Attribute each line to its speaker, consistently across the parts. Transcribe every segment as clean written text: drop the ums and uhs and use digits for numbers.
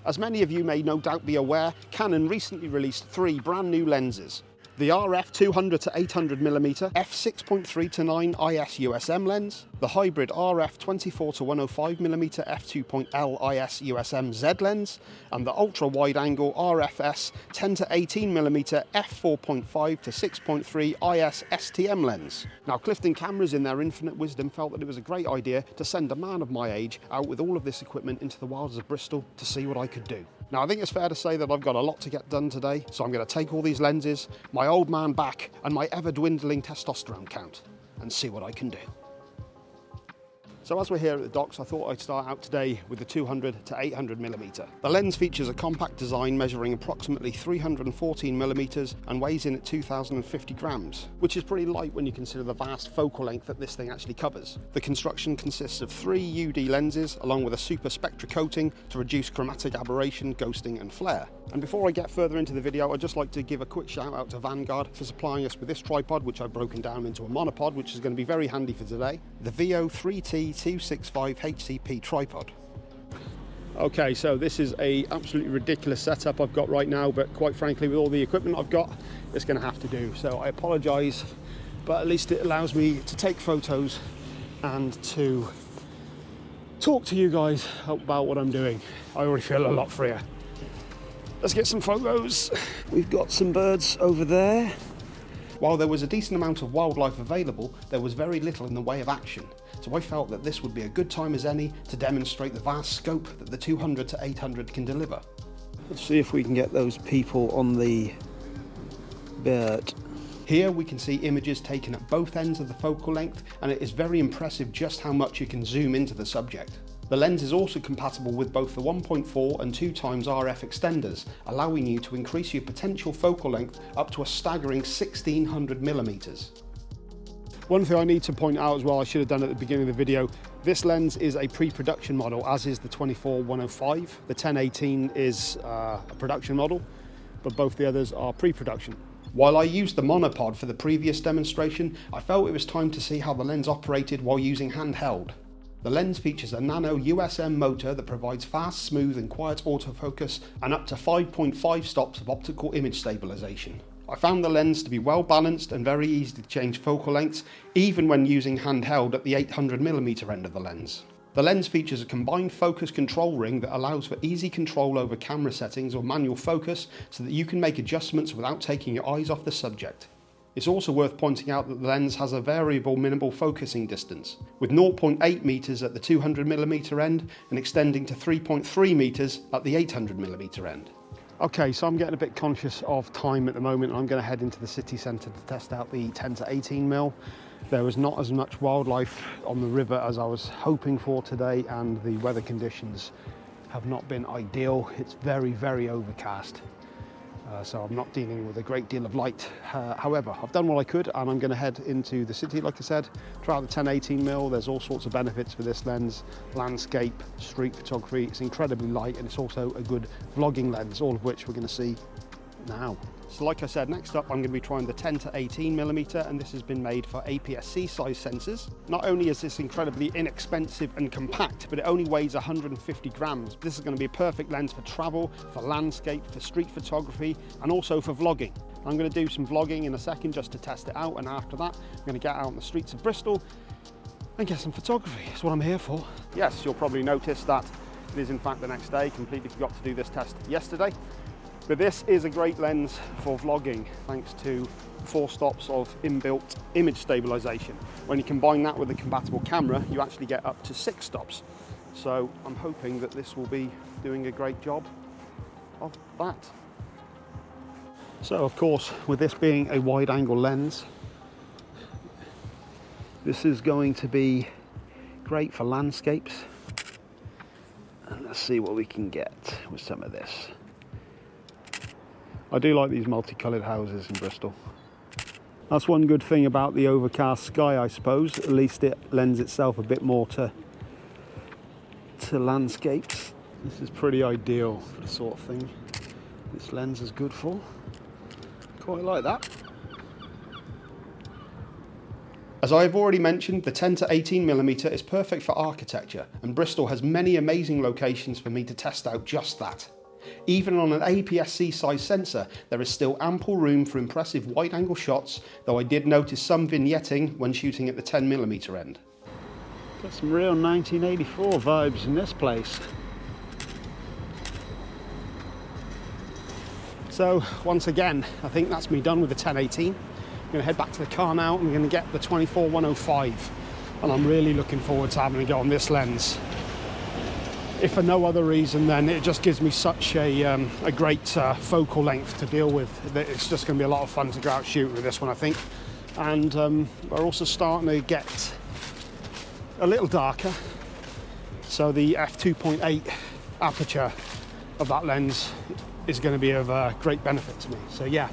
Speaker 1: As many of you may no doubt be aware, Canon recently released 3 brand new lenses. The RF 200-800mm f6.3-9 IS USM lens, the hybrid RF 24-105mm f2.L IS USM Z lens, and the ultra-wide-angle RFS 10-18mm f4.5-6.3 IS STM Lens. Now, Clifton Cameras, in their infinite wisdom, felt that it was a great idea to send a man of my age out with all of this equipment into the wilds of Bristol to see what I could do. Now, I think it's fair to say that I've got a lot to get done today, so I'm going to take all these lenses, my old man back, and my ever-dwindling testosterone count, and see what I can do. So as we're here at the docks, I thought I'd start out today with the 200-800mm. The lens features a compact design measuring approximately 314mm and weighs in at 2,050 grams, which is pretty light when you consider the vast focal length that this thing actually covers. The construction consists of 3 UD lenses along with a super spectra coating to reduce chromatic aberration, ghosting and flare. And before I get further into the video, I'd just like to give a quick shout out to Vanguard for supplying us with this tripod, which I've broken down into a monopod, which is going to be very handy for today. The VEO 3T265 HCP tripod. Okay, so this is a absolutely ridiculous setup I've got right now, but quite frankly, with all the equipment I've got, it's going to have to do. So I apologise, but at least it allows me to take photos and to talk to you guys about what I'm doing. I already feel a lot freer. Let's get some photos. We've got some birds over there. While there was a decent amount of wildlife available, there was very little in the way of action. So I felt that this would be a good time as any to demonstrate the vast scope that the 200-800 can deliver. Let's see if we can get those people on the bird. Here we can see images taken at both ends of the focal length, and it is very impressive just how much you can zoom into the subject. The lens is also compatible with both the 1.4 and 2 times RF extenders, allowing you to increase your potential focal length up to a staggering 1600mm. One thing I need to point out as well, I should have done at the beginning of the video, this lens is a pre-production model, as is the 24-105. The 10-18 is a production model, but both the others are pre-production. While I used the monopod for the previous demonstration, I felt it was time to see how the lens operated while using handheld. The lens features a nano USM motor that provides fast, smooth and quiet autofocus and up to 5.5 stops of optical image stabilization. I found the lens to be well balanced and very easy to change focal lengths, even when using handheld at the 800mm end of the lens. The lens features a combined focus control ring that allows for easy control over camera settings or manual focus so that you can make adjustments without taking your eyes off the subject. It's also worth pointing out that the lens has a variable minimal focusing distance, with 0.8 meters at the 200mm end and extending to 3.3 meters at the 800mm end. Okay, so I'm getting a bit conscious of time at the moment. I'm going to head into the city centre to test out the 10-18mm. There was not as much wildlife on the river as I was hoping for today, and the weather conditions have not been ideal. It's very, very overcast. So I'm not dealing with a great deal of light. However, I've done what I could, and I'm going to head into the city, like I said, try out the 10-18mm. There's all sorts of benefits for this lens: landscape, street photography. It's incredibly light, and it's also a good vlogging lens, all of which we're going to see now. So like I said, next up I'm going to be trying the 10-18mm, and this has been made for APS-C size sensors. Not only is this incredibly inexpensive and compact, but it only weighs 150 grams. This is going to be a perfect lens for travel, for landscape, for street photography, and also for vlogging. I'm going to do some vlogging in a second just to test it out, and after that I'm going to get out on the streets of Bristol and get some photography. That's what I'm here for. Yes, you'll probably notice that it is in fact the next day. Completely forgot to do this test yesterday. But this is a great lens for vlogging, thanks to 4 stops of inbuilt image stabilization. When you combine that with a compatible camera, you actually get up to 6 stops. So I'm hoping that this will be doing a great job of that. So of course, with this being a wide angle lens, this is going to be great for landscapes. And let's see what we can get with some of this. I do like these multicoloured houses in Bristol. That's one good thing about the overcast sky, I suppose. At least it lends itself a bit more to landscapes. This is pretty ideal for the sort of thing this lens is good for. Quite like that. As I have already mentioned, the 10-18mm is perfect for architecture, and Bristol has many amazing locations for me to test out just that. Even on an APS-C size sensor, there is still ample room for impressive wide-angle shots, though I did notice some vignetting when shooting at the 10mm end.
Speaker 2: Got some real 1984 vibes in this place.
Speaker 1: So once again, I think that's me done with the 1018. I'm going to head back to the car now. I'm going to get the 24-105, and I'm really looking forward to having a go on this lens. If for no other reason, then it just gives me such a great focal length to deal with. It's just going to be a lot of fun to go out shooting with this one, I think. And we're also starting to get a little darker. So the f2.8 aperture of that lens is going to be of great benefit to me. So yeah,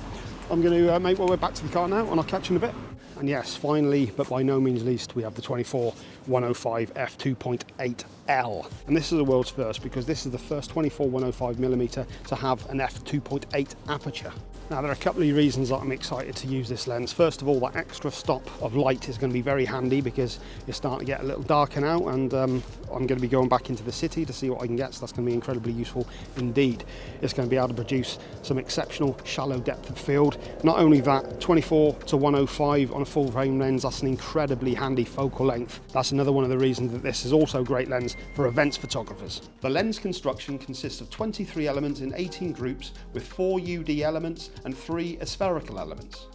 Speaker 1: I'm going to make my way back to the car now, and I'll catch you in a bit. And yes, finally, but by no means least, we have the 24-105 f2.8L. And this is a world's first, because this is the first 24-105mm to have an f2.8 aperture. Now, there are a couple of reasons that I'm excited to use this lens. First of all, that extra stop of light is going to be very handy because it's starting to get a little darker now, and I'm going to be going back into the city to see what I can get, so that's going to be incredibly useful indeed. It's going to be able to produce some exceptional shallow depth of field. Not only that, 24-105 on a full frame lens, that's an incredibly handy focal length. That's another one of the reasons that this is also a great lens for events photographers. The lens construction consists of 23 elements in 18 groups with 4 UD elements and 3 aspherical elements.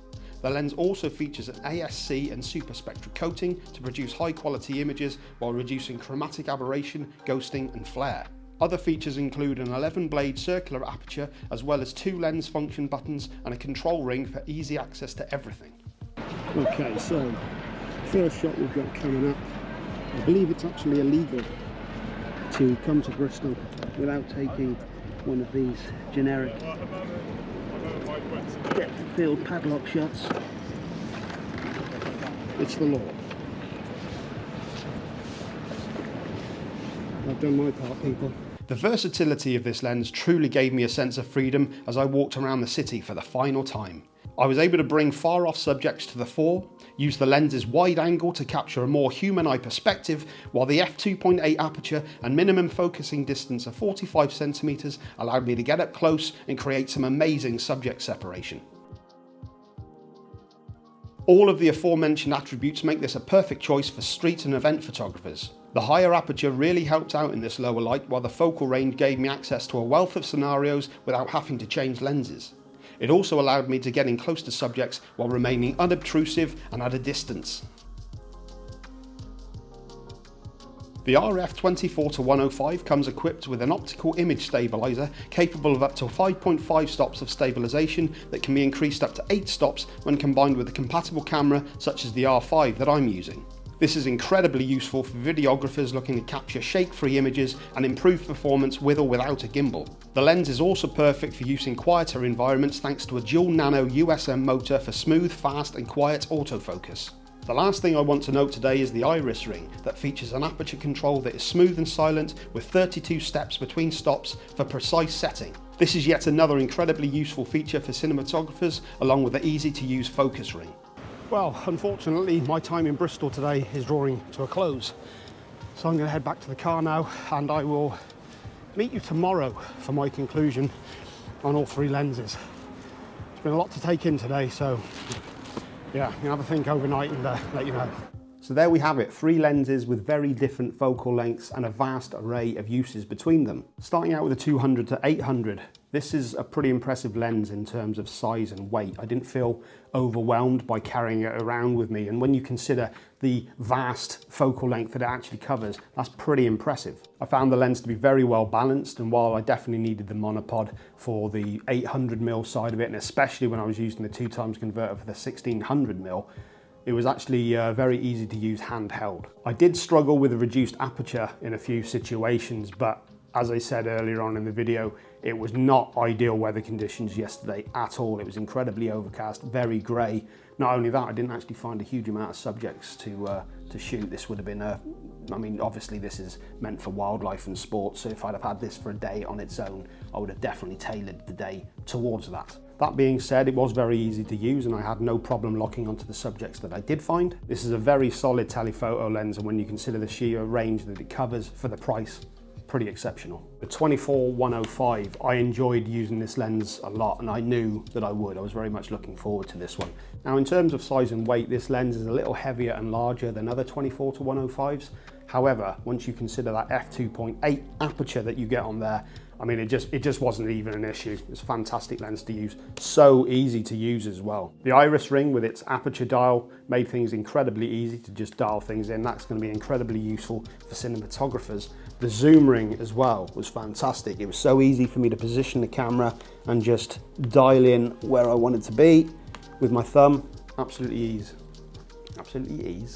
Speaker 1: The lens also features an ASC and superspectral coating to produce high quality images while reducing chromatic aberration, ghosting and flare. Other features include an 11 blade circular aperture, as well as 2 lens function buttons and a control ring for easy access to everything.
Speaker 2: Okay, so first shot we've got coming up. I believe it's actually illegal to come to Bristol without taking one of these generic depth of field padlock shots. It's the law. I've done my part, people.
Speaker 1: The versatility of this lens truly gave me a sense of freedom as I walked around the city for the final time. I was able to bring far off subjects to the fore, use the lens's wide angle to capture a more human eye perspective, while the f2.8 aperture and minimum focusing distance of 45 centimeters allowed me to get up close and create some amazing subject separation. All of the aforementioned attributes make this a perfect choice for street and event photographers. The higher aperture really helped out in this lower light, while the focal range gave me access to a wealth of scenarios without having to change lenses. It also allowed me to get in close to subjects while remaining unobtrusive and at a distance. The RF 24-105 comes equipped with an optical image stabilizer capable of up to 5.5 stops of stabilization that can be increased up to 8 stops when combined with a compatible camera such as the R5 that I'm using. This is incredibly useful for videographers looking to capture shake-free images and improve performance with or without a gimbal. The lens is also perfect for use in quieter environments thanks to a dual nano USM motor for smooth, fast and quiet autofocus. The last thing I want to note today is the iris ring that features an aperture control that is smooth and silent with 32 steps between stops for precise setting. This is yet another incredibly useful feature for cinematographers, along with the easy to use focus ring. Well, unfortunately, my time in Bristol today is drawing to a close. So I'm going to head back to the car now, and I will meet you tomorrow for my conclusion on all 3 lenses. It's been a lot to take in today, so yeah, I'm going to have a think overnight and let you know. So there we have it, 3 lenses with very different focal lengths and a vast array of uses between them. Starting out with a 200 to 800, this is a pretty impressive lens in terms of size and weight. I didn't feel overwhelmed by carrying it around with me, and when you consider the vast focal length that it actually covers, that's pretty impressive. I found the lens to be very well balanced, and while I definitely needed the monopod for the 800mm side of it, and especially when I was using the 2x converter for the 1600mm, it was actually very easy to use handheld. I did struggle with a reduced aperture in a few situations, but as I said earlier on in the video, it was not ideal weather conditions yesterday at all. It was incredibly overcast, very grey. Not only that, I didn't actually find a huge amount of subjects to shoot. This would have been I mean, obviously this is meant for wildlife and sports, so if I'd have had this for a day on its own, I would have definitely tailored the day towards that. That being said, it was very easy to use and I had no problem locking onto the subjects that I did find. This is a very solid telephoto lens, and when you consider the sheer range that it covers for the price, pretty exceptional. The 24-105, I enjoyed using this lens a lot, and I knew that I would. I was very much looking forward to this one. Now, in terms of size and weight, this lens is a little heavier and larger than other 24-105s. However, once you consider that f2.8 aperture that you get on there, I mean, it just wasn't even an issue. It's a fantastic lens to use. So easy to use as well. The iris ring with its aperture dial made things incredibly easy to just dial things in. That's going to be incredibly useful for cinematographers. The zoom ring as well was fantastic. It was so easy for me to position the camera and just dial in where I wanted to be with my thumb. Absolutely easy. Absolutely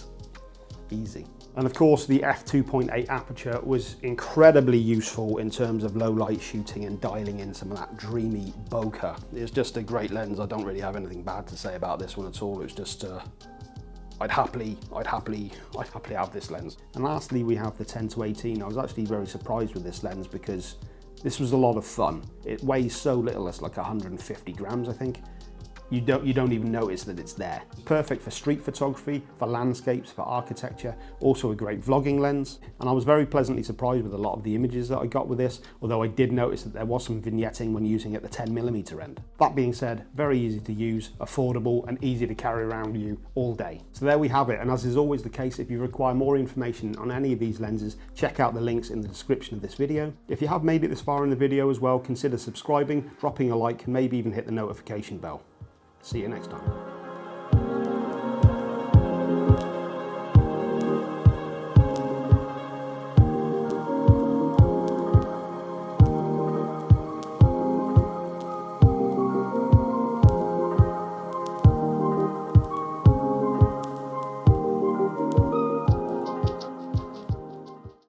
Speaker 1: easy. And of course, the f2.8 aperture was incredibly useful in terms of low light shooting and dialing in some of that dreamy bokeh. It's just a great lens. I don't really have anything bad to say about this one at all. It's just, I'd happily have this lens. And lastly, we have the 10-18. I was actually very surprised with this lens because this was a lot of fun. It weighs so little, it's like 150 grams, I think. You don't even notice that it's there. Perfect for street photography, for landscapes, for architecture, also a great vlogging lens. And I was very pleasantly surprised with a lot of the images that I got with this, although I did notice that there was some vignetting when using at the 10mm end. That being said, very easy to use, affordable, and easy to carry around with you all day. So there we have it, and as is always the case, if you require more information on any of these lenses, check out the links in the description of this video. If you have made it this far in the video as well, consider subscribing, dropping a like, and maybe even hit the notification bell. See you next time.